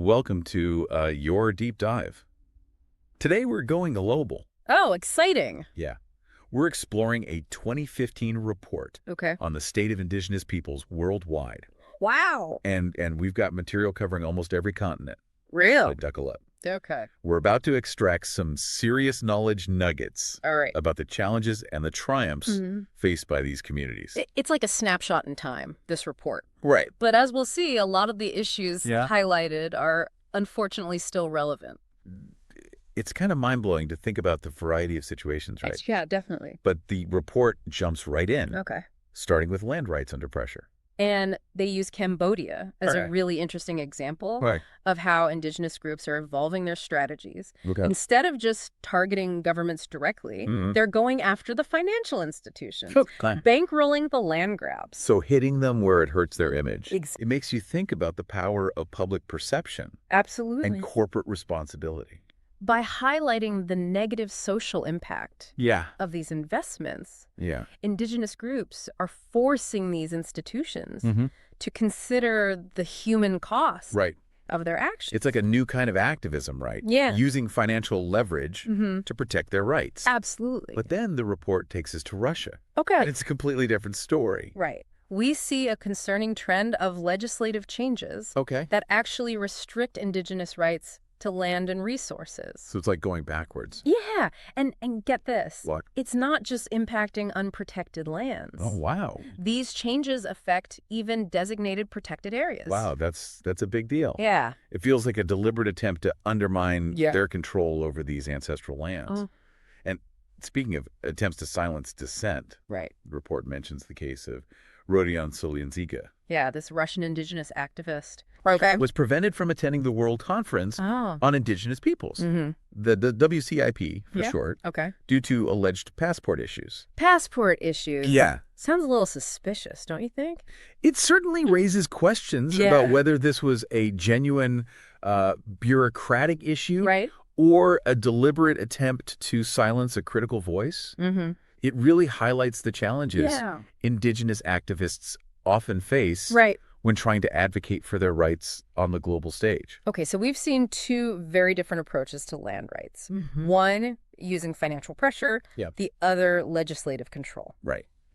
Welcome to your deep dive. Today we're going global. Oh, exciting. Yeah. We're exploring a 2015 report on the state of Indigenous peoples worldwide. Wow. And we've got material covering almost every continent. Real. Buckle up. Okay. We're about to extract some serious knowledge nuggets about the challenges and the triumphs faced by these communities. It's like a snapshot in time, this report. Right. But as we'll see, a lot of the issues highlighted are unfortunately still relevant. It's kind of mind-blowing to think about the variety of situations, right? Yeah, definitely. But the report jumps right in, starting with land rights under pressure. And they use Cambodia as a really interesting example of how Indigenous groups are evolving their strategies. Instead of just targeting governments directly, they're going after the financial institutions, bankrolling the land grabs. So hitting them where it hurts their image. It makes you think about the power of public perception. Absolutely. And corporate responsibility. By highlighting the negative social impact of these investments, Indigenous groups are forcing these institutions to consider the human cost of their actions. It's like a new kind of activism, right? Yeah. Using financial leverage to protect their rights. Absolutely. But then the report takes us to Russia. And it's a completely different story. Right. We see a concerning trend of legislative changes that actually restrict Indigenous rights to land and resources. So it's like going backwards. Yeah. And get this. What? It's not just impacting unprotected lands. Oh, wow. These changes affect even designated protected areas. Wow, that's a big deal. Yeah. It feels like a deliberate attempt to undermine their control over these ancestral lands. And speaking of attempts to silence dissent, the report mentions the case of Rodion Solyandzika. Yeah, this Russian Indigenous activist. Was prevented from attending the World Conference on Indigenous Peoples, the WCIP for short, due to alleged passport issues. Passport issues? Yeah. Sounds a little suspicious, don't you think? It certainly raises questions about whether this was a genuine bureaucratic issue or a deliberate attempt to silence a critical voice. It really highlights the challenges Indigenous activists often face when trying to advocate for their rights on the global stage. Okay, so we've seen two very different approaches to land rights. One using financial pressure, the other legislative control.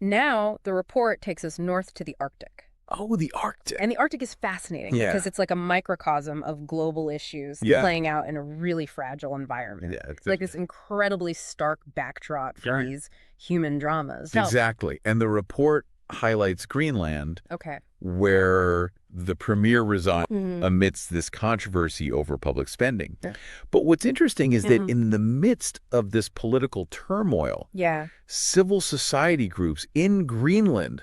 Now, the report takes us north to the Arctic. Oh, the Arctic. And the Arctic is fascinating because it's like a microcosm of global issues playing out in a really fragile environment. It's like this incredibly stark backdrop for these human dramas. Exactly. And the report highlights Greenland, where the premier resigned amidst this controversy over public spending. But what's interesting is that in the midst of this political turmoil, civil society groups in Greenland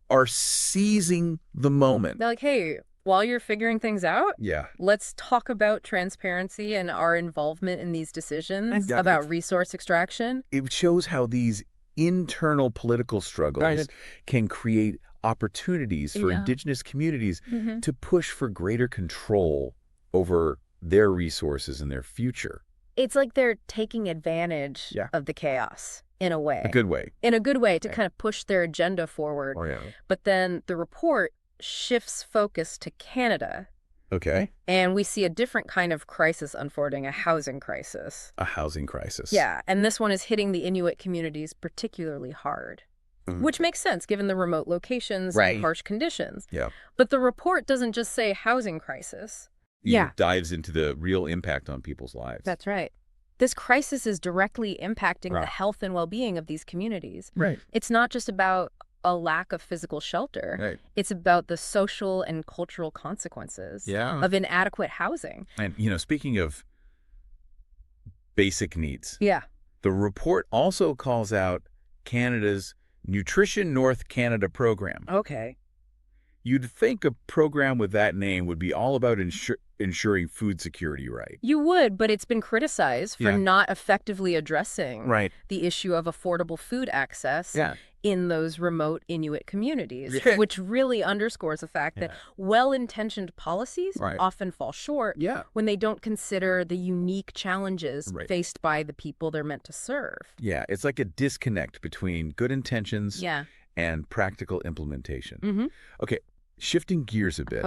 are seizing the moment. They're like, hey, while you're figuring things out, let's talk about transparency and our involvement in these decisions about resource extraction. It shows how these internal political struggles can create opportunities for Indigenous communities to push for greater control over their resources and their future. It's like they're taking advantage of the chaos in a way. A good way. In a good way to kind of push their agenda forward. But then the report shifts focus to Canada. And we see a different kind of crisis unfolding, a housing crisis. A housing crisis. Yeah, and this one is hitting the Inuit communities particularly hard, which makes sense given the remote locations and harsh conditions. But the report doesn't just say housing crisis. It dives into the real impact on people's lives. That's right. This crisis is directly impacting the health and well-being of these communities. It's not just about a lack of physical shelter. It's about the social and cultural consequences of inadequate housing. And, speaking of basic needs, the report also calls out Canada's Nutrition North Canada program. You'd think a program with that name would be all about ensuring food security, right? You would, but it's been criticized for not effectively addressing the issue of affordable food access in those remote Inuit communities, which really underscores the fact that well-intentioned policies often fall short when they don't consider the unique challenges faced by the people they're meant to serve. It's like a disconnect between good intentions and practical implementation. Okay, Shifting gears a bit,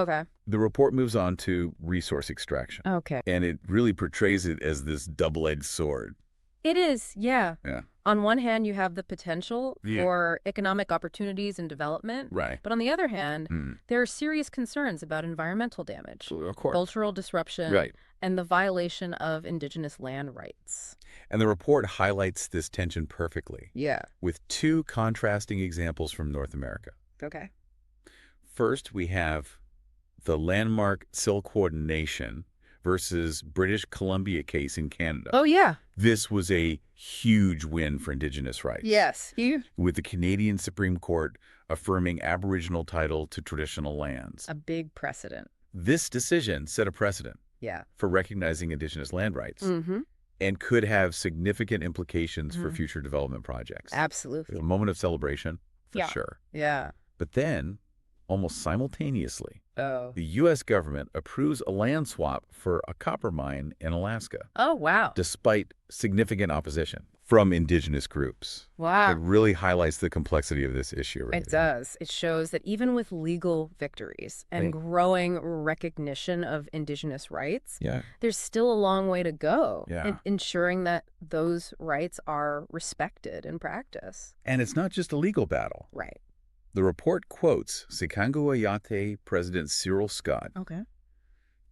the report moves on to resource extraction. And it really portrays it as this double-edged sword. It is, yeah. On one hand, you have the potential for economic opportunities and development. But on the other hand, there are serious concerns about environmental damage, cultural disruption, and the violation of indigenous land rights. And the report highlights this tension perfectly. With two contrasting examples from North America. First, we have the landmark Silkwood Nation versus British Columbia case in Canada. This was a huge win for Indigenous rights. Huge. With the Canadian Supreme Court affirming Aboriginal title to traditional lands. A big precedent. This decision set a precedent for recognizing Indigenous land rights and could have significant implications for future development projects. Absolutely. A moment of celebration, for sure. But then, almost simultaneously, the U.S. government approves a land swap for a copper mine in Alaska. Despite significant opposition from indigenous groups. It really highlights the complexity of this issue. It does. It shows that even with legal victories and growing recognition of indigenous rights, there's still a long way to go in ensuring that those rights are respected in practice. And it's not just a legal battle. The report quotes IWGIA President Cyril Scott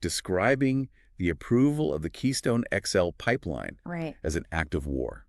describing the approval of the Keystone XL pipeline as an act of war.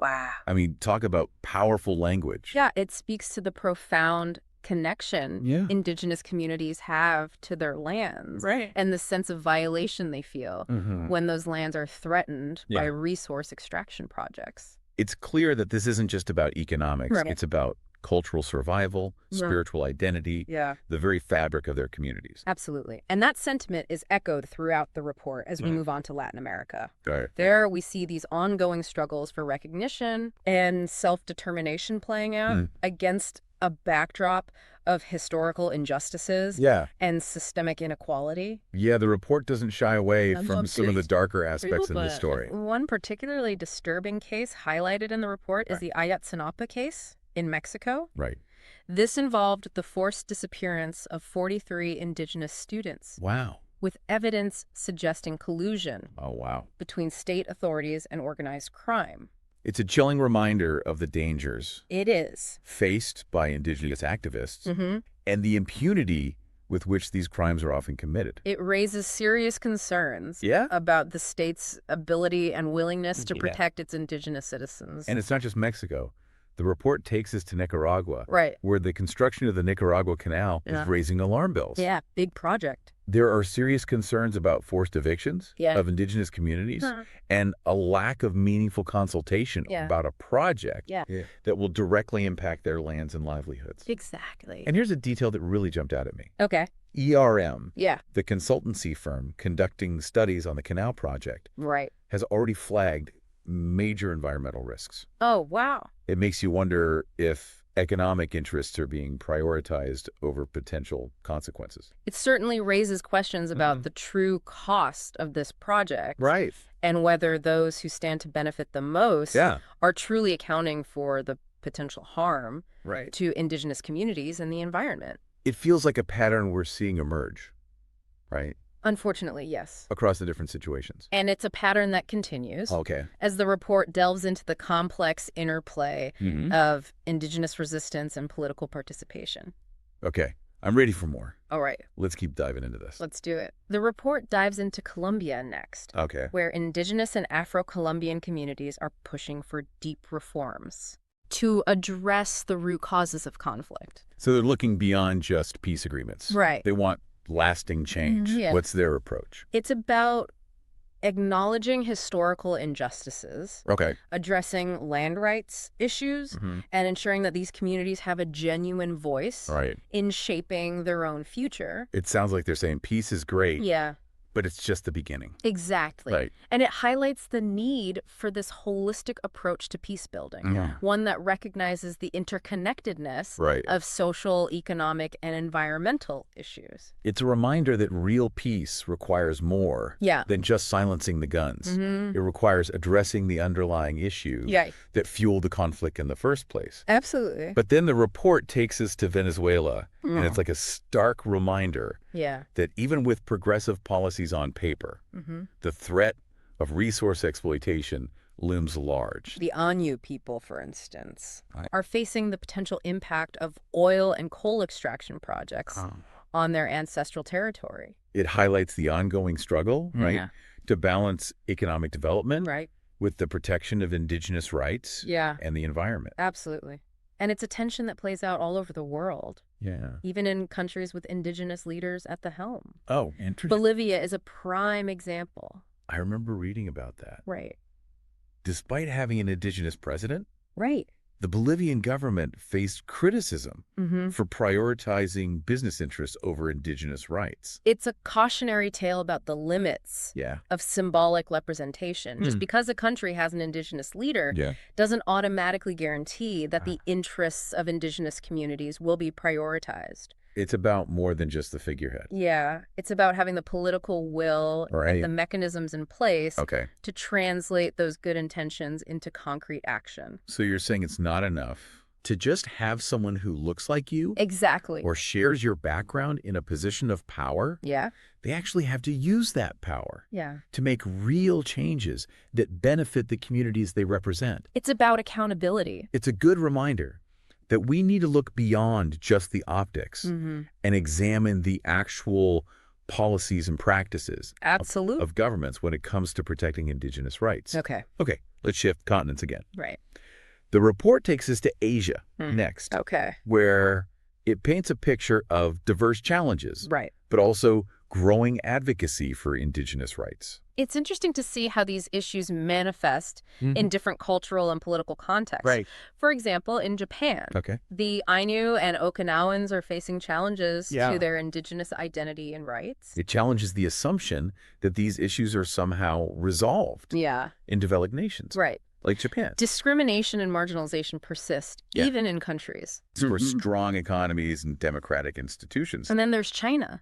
I mean, talk about powerful language. It speaks to the profound connection indigenous communities have to their lands and the sense of violation they feel when those lands are threatened by resource extraction projects. It's clear that this isn't just about economics. It's about cultural survival, spiritual identity, the very fabric of their communities. Absolutely. And that sentiment is echoed throughout the report as we move on to Latin America. There we see these ongoing struggles for recognition and self-determination playing out against a backdrop of historical injustices and systemic inequality. The report doesn't shy away from some of the darker aspects of the story. One particularly disturbing case highlighted in the report is the Ayotzinapa case in Mexico. This involved the forced disappearance of 43 indigenous students. With evidence suggesting collusion between state authorities and organized crime. It's a chilling reminder of the dangers it is faced by indigenous activists and the impunity with which these crimes are often committed. It raises serious concerns about the state's ability and willingness to protect its indigenous citizens. And it's not just Mexico. The report takes us to Nicaragua, where the construction of the Nicaragua Canal is raising alarm bells. Big project. There are serious concerns about forced evictions of indigenous communities and a lack of meaningful consultation about a project that will directly impact their lands and livelihoods. Exactly. And here's a detail that really jumped out at me. ERM, the consultancy firm conducting studies on the canal project, has already flagged major environmental risks. It makes you wonder if economic interests are being prioritized over potential consequences. It certainly raises questions about the true cost of this project. And whether those who stand to benefit the most are truly accounting for the potential harm to indigenous communities and the environment. It feels like a pattern we're seeing emerge, Unfortunately, yes. Across the different situations. And it's a pattern that continues as the report delves into the complex interplay of indigenous resistance and political participation. I'm ready for more. All right. Let's keep diving into this. Let's do it. The report dives into Colombia next, where indigenous and Afro-Colombian communities are pushing for deep reforms to address the root causes of conflict. So they're looking beyond just peace agreements. They want lasting change. What's their approach? It's about acknowledging historical injustices, addressing land rights issues, and ensuring that these communities have a genuine voice in shaping their own future. It sounds like they're saying peace is great. But it's just the beginning. Exactly. And it highlights the need for this holistic approach to peace building, one that recognizes the interconnectedness of social, economic, and environmental issues. It's a reminder that real peace requires more than just silencing the guns. It requires addressing the underlying issues that fuel the conflict in the first place. Absolutely. But then the report takes us to Venezuela And it's like a stark reminder that even with progressive policies on paper, the threat of resource exploitation looms large. The Anu people, for instance, are facing the potential impact of oil and coal extraction projects on their ancestral territory. It highlights the ongoing struggle, right, to balance economic development with the protection of indigenous rights and the environment. Absolutely. And it's a tension that plays out all over the world. Even in countries with indigenous leaders at the helm. Oh, interesting. Bolivia is a prime example. I remember reading about that. Right. Despite having an indigenous president, right, the Bolivian government faced criticism for prioritizing business interests over indigenous rights. It's a cautionary tale about the limits of symbolic representation. Just because a country has an indigenous leader doesn't automatically guarantee that the interests of indigenous communities will be prioritized. It's about more than just the figurehead. Yeah, it's about having the political will and the mechanisms in place to translate those good intentions into concrete action. So you're saying it's not enough to just have someone who looks like you? Exactly. Or shares your background in a position of power? Yeah. They actually have to use that power to make real changes that benefit the communities they represent. It's about accountability. It's a good reminder that we need to look beyond just the optics and examine the actual policies and practices of governments when it comes to protecting indigenous rights. Okay, let's shift continents again. Right. The report takes us to Asia next, where it paints a picture of diverse challenges, but also growing advocacy for indigenous rights. It's interesting to see how these issues manifest in different cultural and political contexts. For example, in Japan, the Ainu and Okinawans are facing challenges to their indigenous identity and rights. It challenges the assumption that these issues are somehow resolved in developed nations. Like Japan. Discrimination and marginalization persist, even in countries for strong economies and democratic institutions. And then there's China.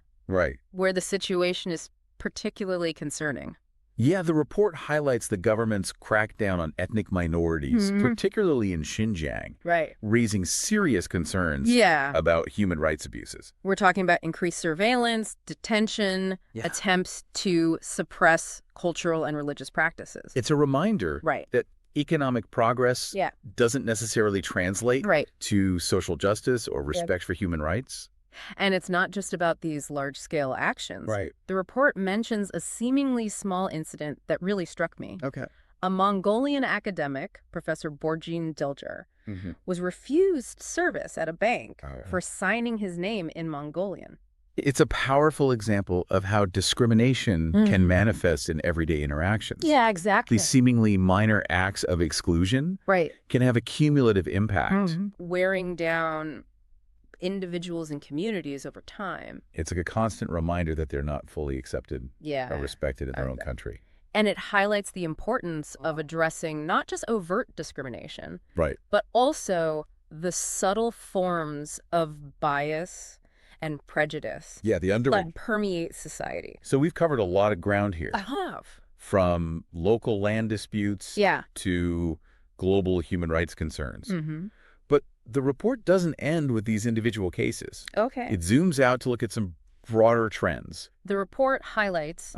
Where the situation is particularly concerning. Yeah, the report highlights the government's crackdown on ethnic minorities, particularly in Xinjiang, raising serious concerns about human rights abuses. We're talking about increased surveillance, detention, attempts to suppress cultural and religious practices. It's a reminder that economic progress doesn't necessarily translate to social justice or respect for human rights. And it's not just about these large-scale actions. The report mentions a seemingly small incident that really struck me. A Mongolian academic, Professor Borjin Dilger, was refused service at a bank for signing his name in Mongolian. It's a powerful example of how discrimination can manifest in everyday interactions. Yeah, exactly. These seemingly minor acts of exclusion can have a cumulative impact. Wearing down individuals and communities over time. It's like a constant reminder that they're not fully accepted or respected in their own country. And it highlights the importance of addressing not just overt discrimination, right, but also the subtle forms of bias and prejudice that permeate society. So we've covered a lot of ground here. I have. From local land disputes to global human rights concerns. Mm-hmm. But the report doesn't end with these individual cases. Okay. It zooms out to look at some broader trends. The report highlights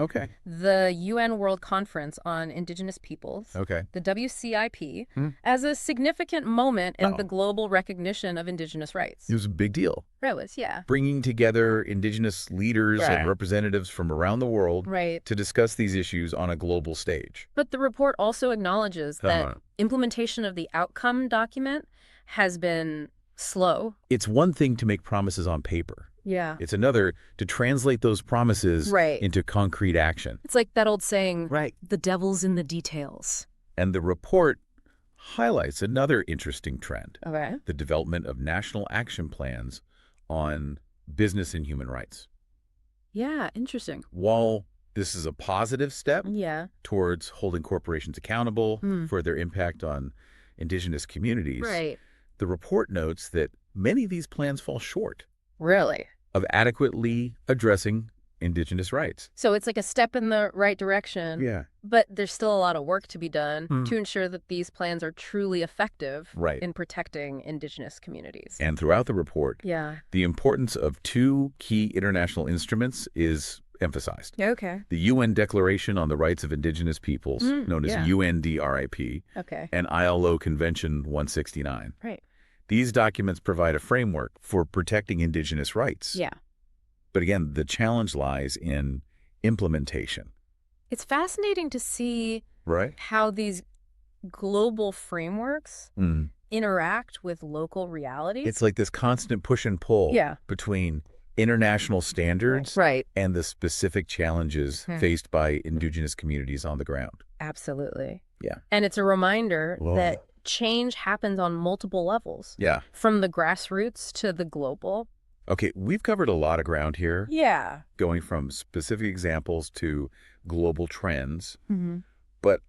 the UN World Conference on Indigenous Peoples, the WCIP, as a significant moment in the global recognition of Indigenous rights. It was a big deal. It was, yeah. Bringing together Indigenous leaders and representatives from around the world to discuss these issues on a global stage. But the report also acknowledges that implementation of the outcome document has been slow. It's one thing to make promises on paper. Yeah. It's another to translate those promises into concrete action. It's like that old saying, the devil's in the details. And the report highlights another interesting trend, the development of national action plans on business and human rights. Yeah, interesting. While this is a positive step towards holding corporations accountable for their impact on indigenous communities, the report notes that many of these plans fall short. Really? Of adequately addressing Indigenous rights. So it's like a step in the right direction. Yeah. But there's still a lot of work to be done to ensure that these plans are truly effective in protecting Indigenous communities. And throughout the report, the importance of two key international instruments is emphasized. Okay. The UN Declaration on the Rights of Indigenous Peoples, known as UNDRIP, and ILO Convention 169. Right. These documents provide a framework for protecting Indigenous rights. Yeah. But again, the challenge lies in implementation. It's fascinating to see how these global frameworks interact with local realities. It's like this constant push and pull between international standards and the specific challenges faced by Indigenous communities on the ground. Absolutely. Yeah. And it's a reminder that change happens on multiple levels. Yeah. From the grassroots to the global. Okay, we've covered a lot of ground here. Yeah. Going from specific examples to global trends. But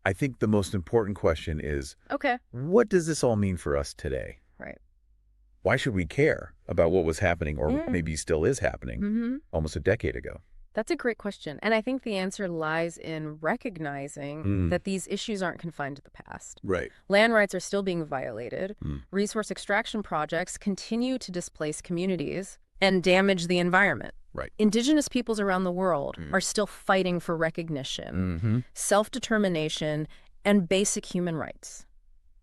I think the most important question is, what does this all mean for us today? Right. Why should we care about what was happening or maybe still is happening almost a decade ago? That's a great question. And I think the answer lies in recognizing that these issues aren't confined to the past. Right. Land rights are still being violated. Resource extraction projects continue to displace communities and damage the environment. Right. Indigenous peoples around the world are still fighting for recognition, self-determination, and basic human rights.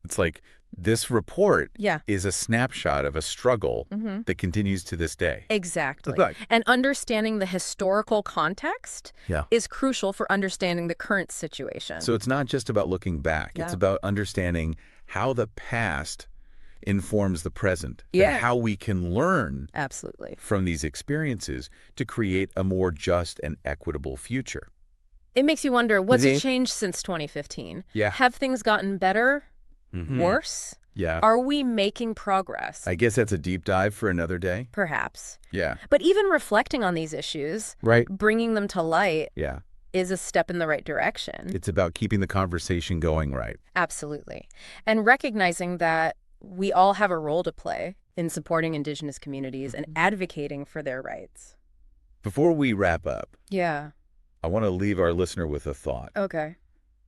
It's like this report is a snapshot of a struggle that continues to this day. Exactly. And understanding the historical context is crucial for understanding the current situation. So it's not just about looking back. It's about understanding how the past informs the present and how we can learn from these experiences to create a more just and equitable future. It makes you wonder, what's changed since 2015? Have things gotten better? Worse? Yeah. Are we making progress? I guess that's a deep dive for another day. Perhaps. Yeah. But even reflecting on these issues, bringing them to light is a step in the right direction. It's about keeping the conversation going right. Absolutely. And recognizing that we all have a role to play in supporting Indigenous communities and advocating for their rights. Before we wrap up, I want to leave our listener with a thought. Okay.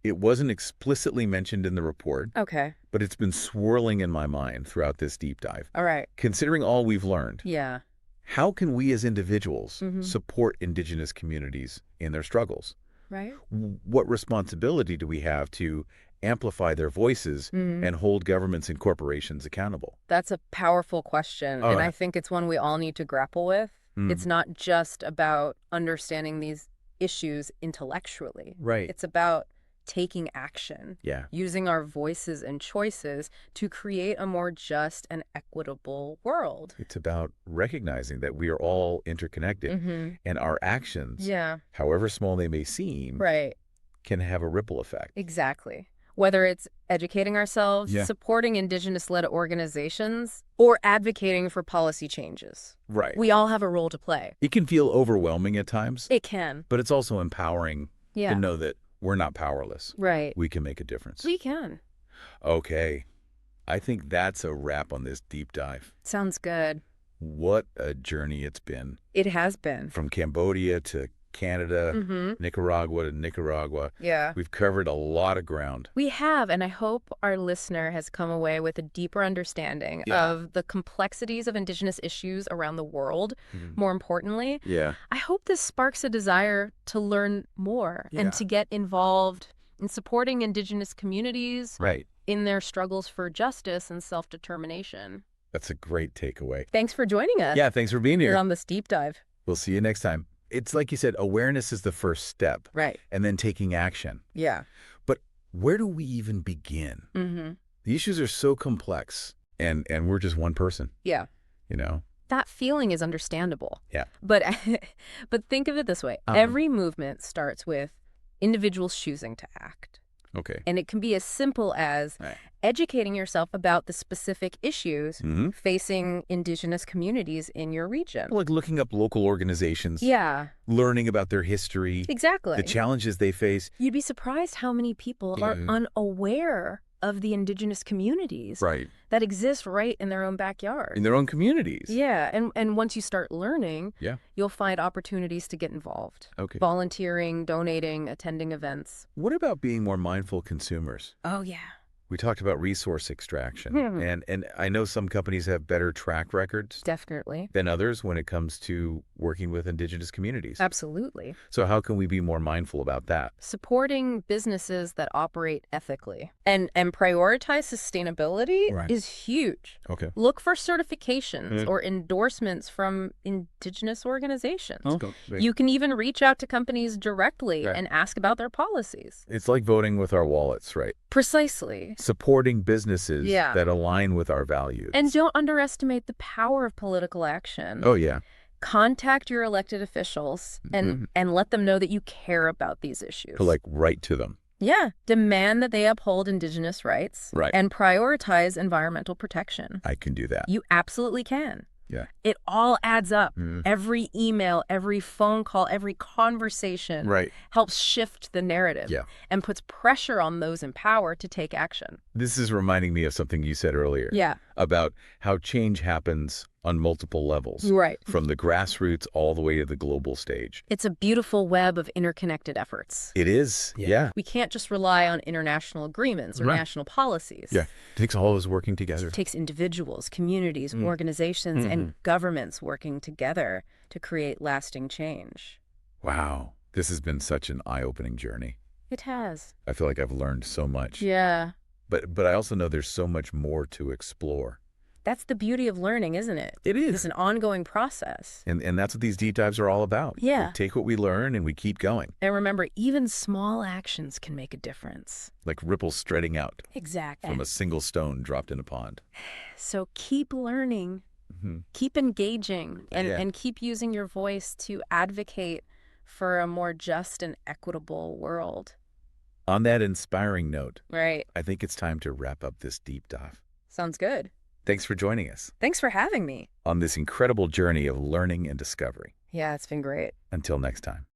It wasn't explicitly mentioned in the report, but it's been swirling in my mind throughout this deep dive. All right. Considering all we've learned, how can we as individuals support Indigenous communities in their struggles? Right. What responsibility do we have to amplify their voices and hold governments and corporations accountable? That's a powerful question, and I think it's one we all need to grapple with. It's not just about understanding these issues intellectually. Right. It's about taking action, using our voices and choices to create a more just and equitable world. It's about recognizing that we are all interconnected and our actions, however small they may seem, can have a ripple effect. Exactly. Whether it's educating ourselves, supporting Indigenous-led organizations, or advocating for policy changes. Right. We all have a role to play. It can feel overwhelming at times. It can. But it's also empowering to know that we're not powerless. Right. We can make a difference. We can. Okay. I think that's a wrap on this deep dive. Sounds good. What a journey it's been. It has been. From Cambodia to Canada, Nicaragua to Nicaragua. Yeah. We've covered a lot of ground. We have, and I hope our listener has come away with a deeper understanding of the complexities of Indigenous issues around the world. More importantly, I hope this sparks a desire to learn more and to get involved in supporting Indigenous communities in their struggles for justice and self-determination. That's a great takeaway. Thanks for joining us. Yeah, thanks for being here. You're on this deep dive. We'll see you next time. It's like you said, awareness is the first step. Right. And then taking action. Yeah. But where do we even begin? The issues are so complex, and we're just one person. Yeah. You know? That feeling is understandable. Yeah. But think of it this way. Every movement starts with individuals choosing to act. Okay. And it can be as simple as educating yourself about the specific issues facing Indigenous communities in your region. Like looking up local organizations. Yeah. Learning about their history. Exactly. The challenges they face. You'd be surprised how many people are unaware of the indigenous communities that exist right in their own backyard. In their own communities. Yeah, and once you start learning, you'll find opportunities to get involved. Okay. Volunteering, donating, attending events. What about being more mindful consumers? Oh, yeah. We talked about resource extraction, and I know some companies have better track records than others when it comes to working with indigenous communities. Absolutely. So how can we be more mindful about that? Supporting businesses that operate ethically and prioritize sustainability is huge. Okay. Look for certifications or endorsements from indigenous organizations. You can even reach out to companies directly and ask about their policies. It's like voting with our wallets, right? Precisely. Supporting businesses that align with our values. And don't underestimate the power of political action. Oh, yeah. Contact your elected officials and let them know that you care about these issues. To write to them. Yeah. Demand that they uphold indigenous rights and prioritize environmental protection. I can do that. You absolutely can. Yeah. It all adds up. Every email, every phone call, every conversation helps shift the narrative and puts pressure on those in power to take action. This is reminding me of something you said earlier about how change happens on multiple levels. From the grassroots all the way to the global stage. It's a beautiful web of interconnected efforts. It is. Yeah. We can't just rely on international agreements or national policies. Yeah. It takes all of us working together. It takes individuals, communities, organizations, and governments working together to create lasting change. Wow. This has been such an eye-opening journey. It has. I feel like I've learned so much. Yeah. But I also know there's so much more to explore. That's the beauty of learning, isn't it? It is. It's an ongoing process. And that's what these deep dives are all about. Yeah. We take what we learn and we keep going. And remember, even small actions can make a difference. Like ripples spreading out. Exactly. From a single stone dropped in a pond. So keep learning, keep engaging, and keep using your voice to advocate for a more just and equitable world. On that inspiring note, I think it's time to wrap up this deep dive. Sounds good. Thanks for joining us. Thanks for having me. On this incredible journey of learning and discovery. Yeah, it's been great. Until next time.